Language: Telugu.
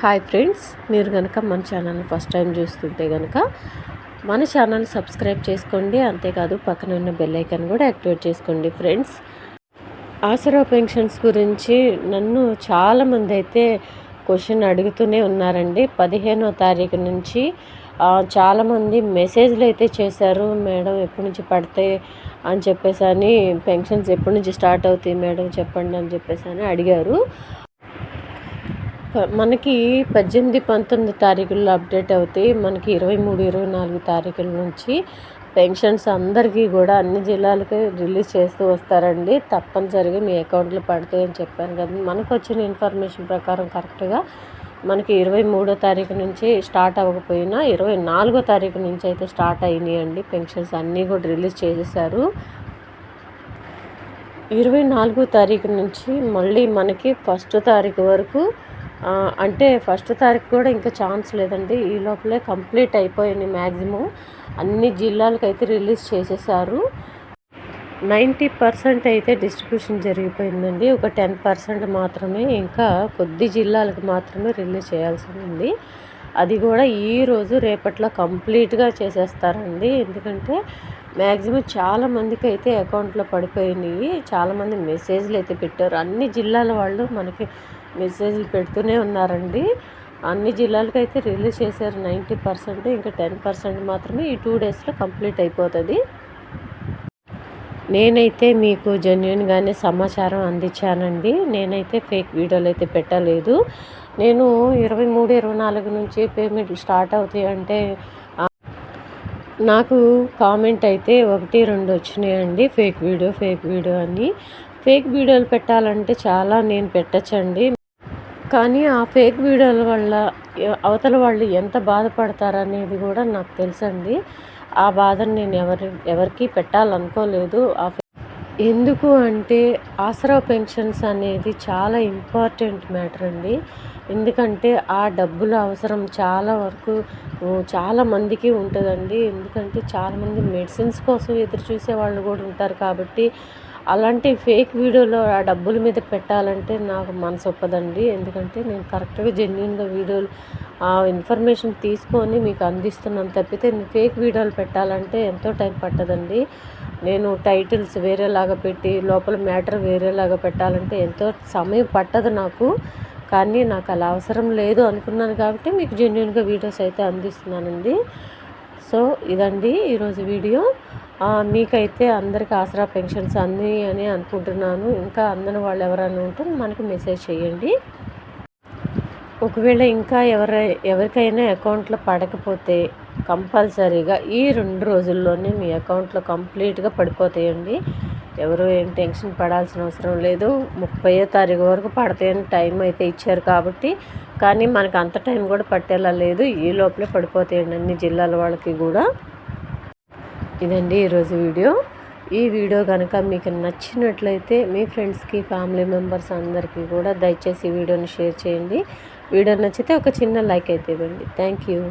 హాయ్ ఫ్రెండ్స్, మీరు కనుక మన ఛానల్ని ఫస్ట్ టైం చూస్తుంటే కనుక మన ఛానల్ సబ్స్క్రైబ్ చేసుకోండి. అంతేకాదు పక్కన ఉన్న బెల్ ఐకాన్ కూడా యాక్టివేట్ చేసుకోండి. ఫ్రెండ్స్, ఆసరా పెన్షన్స్ గురించి నన్ను చాలామంది అయితే క్వశ్చన్ అడుగుతూనే ఉన్నారండి. 15వ తారీఖు నుంచి చాలామంది మెసేజ్లు అయితే చేశారు. మేడం ఎప్పటి నుంచి పడతాయి అని చెప్పేసి అని, పెన్షన్స్ ఎప్పటి నుంచి స్టార్ట్ అవుతాయి మేడం చెప్పండి అని చెప్పేసి అని అడిగారు. మనకి 18, 19 తారీఖుల్లో అప్డేట్ అవుతాయి. మనకి 23, 24 తారీఖుల నుంచి పెన్షన్స్ అందరికీ కూడా అన్ని జిల్లాలకి రిలీజ్ చేస్తూ వస్తారండి. తప్పనిసరిగా మీ అకౌంట్లో పడతాయి అని చెప్పాను కదా. మనకు వచ్చిన ఇన్ఫర్మేషన్ ప్రకారం కరెక్ట్గా మనకి 23వ తారీఖు నుంచి స్టార్ట్ అవ్వకపోయినా 24వ తారీఖు నుంచి అయితే స్టార్ట్ అయినాయండి. పెన్షన్స్ అన్నీ కూడా రిలీజ్ చేసేసారు. 24వ తారీఖు నుంచి మళ్ళీ మనకి 1వ తారీఖు వరకు, అంటే 1వ తారీఖు కూడా ఇంకా ఛాన్స్ లేదండి. ఈ లోపలే కంప్లీట్ అయిపోయింది. మ్యాక్సిమం అన్ని జిల్లాలకైతే రిలీజ్ చేసేసారు. 90% అయితే డిస్ట్రిబ్యూషన్ జరిగిపోయిందండి. ఒక 10% మాత్రమే ఇంకా కొద్ది జిల్లాలకు మాత్రమే రిలీజ్ చేయాల్సి ఉంది. అది కూడా ఈరోజు రేపట్లో కంప్లీట్గా చేసేస్తారండి. ఎందుకంటే మ్యాక్సిమం చాలామందికి అయితే అకౌంట్లో పడిపోయినాయి. చాలామంది మెసేజ్లు అయితే పెట్టారు. అన్ని జిల్లాల వాళ్ళు మనకి మెసేజ్లు పెడుతూనే ఉన్నారండి. అన్ని జిల్లాలకు అయితే రిలీజ్ చేశారు 90%. ఇంకా 10% మాత్రమే ఈ 2 డేస్లో కంప్లీట్ అయిపోతుంది. నేనైతే మీకు జెన్యూన్గానే సమాచారం అందించానండి. నేనైతే ఫేక్ వీడియోలు అయితే పెట్టలేదు. నేను 23, 24 నుంచి పేమెంట్లు స్టార్ట్ అవుతాయి అంటే నాకు కామెంట్ అయితే 1, 2 వచ్చినాయండి. ఫేక్ వీడియో అని. ఫేక్ వీడియోలు పెట్టాలంటే చాలా నేను పెట్టచ్చండి. కానీ ఆ ఫేక్ వీడియోల వల్ల అవతల వాళ్ళు ఎంత బాధపడతారనేది కూడా నాకు తెలుసండి. ఆ బాధను నేను ఎవరికి పెట్టాలనుకోలేదు. ఎందుకు అంటే ఆసరా పెన్షన్స్ అనేది చాలా ఇంపార్టెంట్ మ్యాటర్ అండి. ఎందుకంటే ఆ డబ్బుల అవసరం చాలా వరకు చాలామందికి ఉంటుందండి. ఎందుకంటే చాలామంది మెడిసిన్స్ కోసం ఎదురు చూసే వాళ్ళు కూడా ఉంటారు. కాబట్టి అలాంటి ఫేక్ వీడియోలో ఆ డబ్బుల మీద పెట్టాలంటే నాకు మనసు ఒప్పదండి. ఎందుకంటే నేను కరెక్ట్గా జెన్యూన్గా వీడియోలు ఇన్ఫర్మేషన్ తీసుకొని మీకు అందిస్తున్నాను తప్పితే ఫేక్ వీడియోలు పెట్టాలంటే ఎంతో టైం పట్టదండి. నేను టైటిల్స్ వేరేలాగా పెట్టి లోపల మ్యాటర్ వేరేలాగా పెట్టాలంటే ఎంతో సమయం పట్టదు నాకు. కానీ నాకు అలా అవసరం లేదు అనుకున్నాను కాబట్టి మీకు జెన్యూన్గా వీడియోస్ అయితే అందిస్తున్నానండి. సో ఇదండి ఈరోజు వీడియో. మీకైతే అందరికీ ఆసరా పెన్షన్స్ అందినాయి అని అనుకుంటున్నాను. ఇంకా అందని వాళ్ళు ఎవరైనా ఉంటే మనకు మెసేజ్ చేయండి. ఒకవేళ ఇంకా ఎవరికైనా అకౌంట్లో పడకపోతే కంపల్సరీగా ఈ 2 రోజుల్లోనే మీ అకౌంట్లో కంప్లీట్గా పడిపోతాయండి. ఎవరు ఏం టెన్షన్ పడాల్సిన అవసరం లేదు. 30వ తారీఖు వరకు పడతాయని టైం అయితే ఇచ్చారు కాబట్టి, కానీ మనకు అంత టైం కూడా పట్టేలా లేదు. ఈ లోపలే పడిపోతాయండి అన్ని జిల్లాల వాళ్ళకి కూడా. ఇదండి ఈరోజు వీడియో. ఈ వీడియో కనుక మీకు నచ్చినట్లయితే మీ ఫ్రెండ్స్కి, ఫ్యామిలీ మెంబర్స్ అందరికీ కూడా దయచేసి ఈ వీడియోని షేర్ చేయండి. వీడియో నచ్చితే ఒక చిన్న లైక్ అయితే ఇవ్వండి. Thank you.